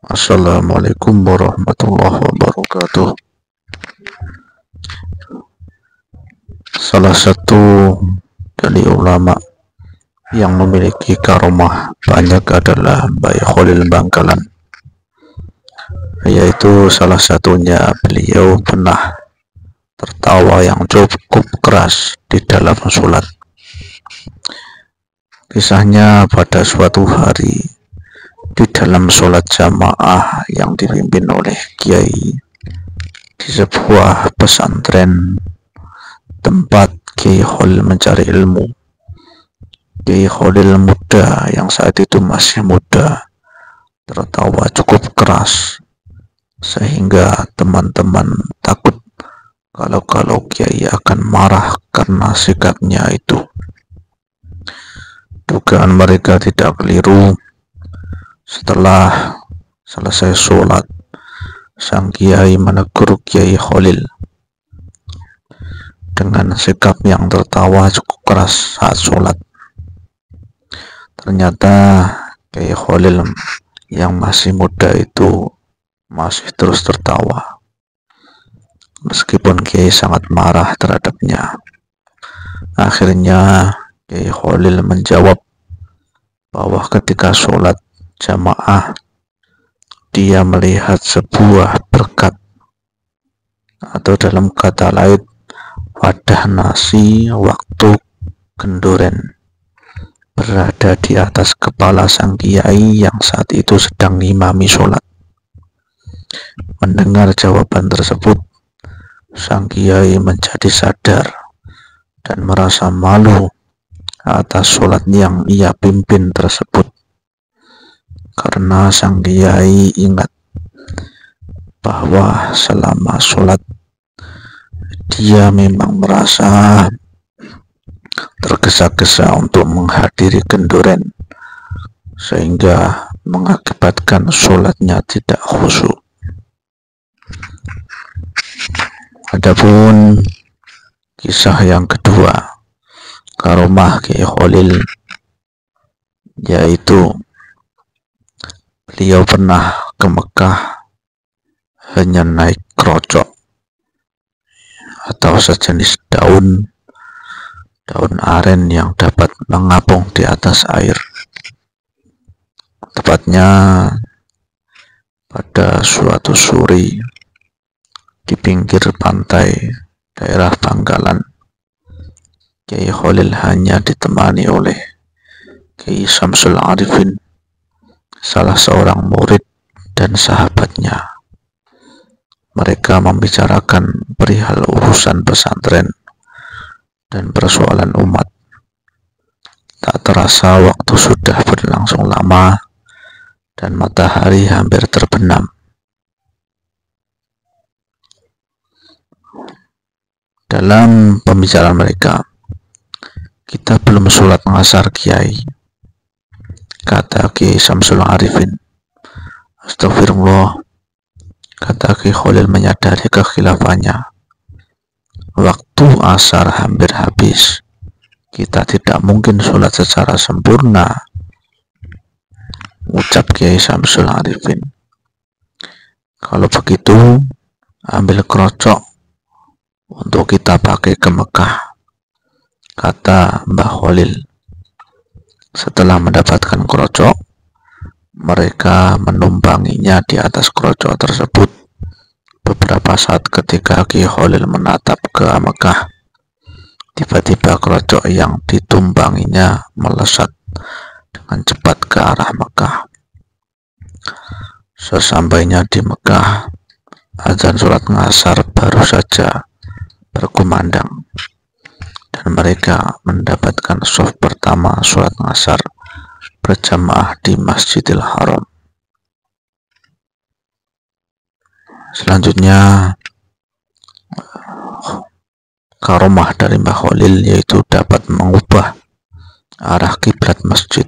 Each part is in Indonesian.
Assalamualaikum warahmatullahi wabarakatuh. Salah satu dari ulama yang memiliki karomah banyak adalah Bayi Khalil Bangkalan, yaitu salah satunya beliau pernah tertawa yang cukup keras di dalam sholat. Kisahnya pada suatu hari di dalam sholat jamaah yang dipimpin oleh kiai di sebuah pesantren tempat Kiai Khalil mencari ilmu. Kiai Khalil muda yang saat itu masih muda tertawa cukup keras sehingga teman-teman takut kalau Kiai akan marah karena sikapnya itu. Dugaan mereka tidak keliru. Setelah selesai sholat, sang Kiai menegur Kiai Khalil dengan sikap yang tertawa cukup keras saat sholat. Ternyata Kiai Khalil yang masih muda itu masih terus tertawa, meskipun Kiai sangat marah terhadapnya. Akhirnya Kiai Khalil menjawab bahwa ketika sholat jamaah dia melihat sebuah berkat, atau dalam kata lain wadah nasi waktu gendoren, berada di atas kepala sang kiai yang saat itu sedang ngimami sholat. Mendengar jawaban tersebut, sang kiai menjadi sadar dan merasa malu atas sholat yang ia pimpin tersebut, karena sang kiai ingat bahwa selama sholat dia memang merasa tergesa-gesa untuk menghadiri gendoren, sehingga mengakibatkan sholatnya tidak khusyuk. Adapun kisah yang kedua, karomah Kiai Khalil, yaitu beliau pernah ke Mekah hanya naik krocok atau sejenis daun aren yang dapat mengapung di atas air. Tepatnya pada suatu sore di pinggir pantai daerah Bangkalan, Kiai Khalil hanya ditemani oleh Kiai Syamsul Arifin, salah seorang murid dan sahabatnya. Mereka membicarakan perihal urusan pesantren dan persoalan umat. Tak terasa waktu sudah berlangsung lama dan matahari hampir terbenam. Dalam pembicaraan mereka, "Kita belum sholat ngasar, Kiai," kata Kiai Syamsul Arifin. "Astagfirullah," kata Kiai Khalil menyadari kekhilafannya. "Waktu asar hampir habis. Kita tidak mungkin sholat secara sempurna," ucap Kiai Syamsul Arifin. "Kalau begitu, ambil krocok untuk kita pakai ke Mekah," kata Mbah Khalil. Setelah mendapatkan krocok, mereka menumpanginya di atas krocok tersebut. Beberapa saat ketika Kiai Khalil menatap ke Mekah, tiba-tiba krocok yang ditumpanginya melesat dengan cepat ke arah Mekah. Sesampainya di Mekah, azan sholat ngasar baru saja berkumandang dan mereka mendapatkan shaf pertama sholat ngasar berjamaah di Masjidil Haram. Selanjutnya, karomah dari Mbah Khalil yaitu dapat mengubah arah kiblat masjid.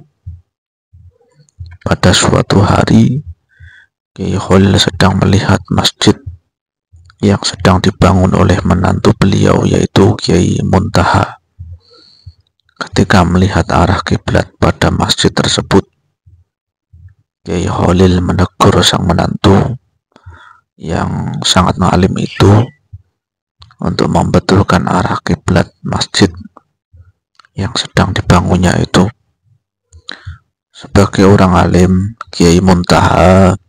Pada suatu hari, Kiai Khalil sedang melihat masjid yang sedang dibangun oleh menantu beliau, yaitu Kiai Muntaha. Ketika melihat arah kiblat pada masjid tersebut, Kiai Khalil menegur sang menantu yang sangat alim itu untuk membetulkan arah kiblat masjid yang sedang dibangunnya itu. Sebagai orang alim, Kiai Muntaha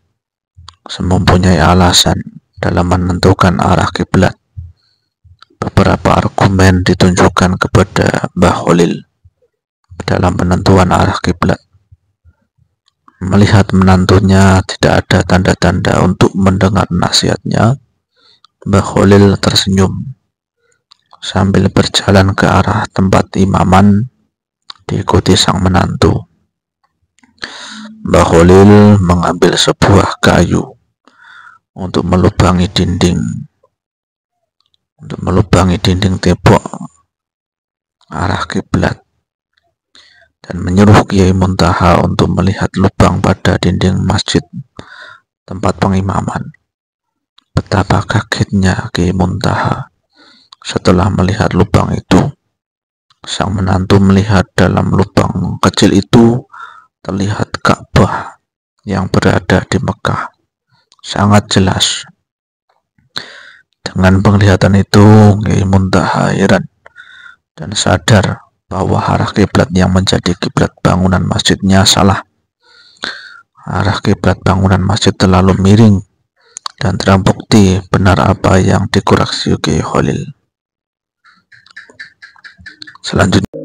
mempunyai alasan dalam menentukan arah kiblat. Beberapa argumen ditunjukkan kepada Mbah Khalil dalam penentuan arah kiblat. Melihat menantunya tidak ada tanda-tanda untuk mendengar nasihatnya, Mbah Khalil tersenyum sambil berjalan ke arah tempat imaman diikuti sang menantu. Mbah Khalil mengambil sebuah kayu untuk melubangi dinding tembok arah kiblat dan menyuruh Kiai Muntaha untuk melihat lubang pada dinding masjid tempat pengimaman. Betapa kagetnya Kiai Muntaha setelah melihat lubang itu. Sang menantu melihat dalam lubang kecil itu terlihat Ka'bah yang berada di Mekah sangat jelas. Dengan penglihatan itu, Kiai Muntaha heran dan sadar bahwa arah kiblat yang menjadi kiblat bangunan masjidnya salah. Arah kiblat bangunan masjid terlalu miring dan terbukti benar apa yang dikoreksi Kiai Khalil. Selanjutnya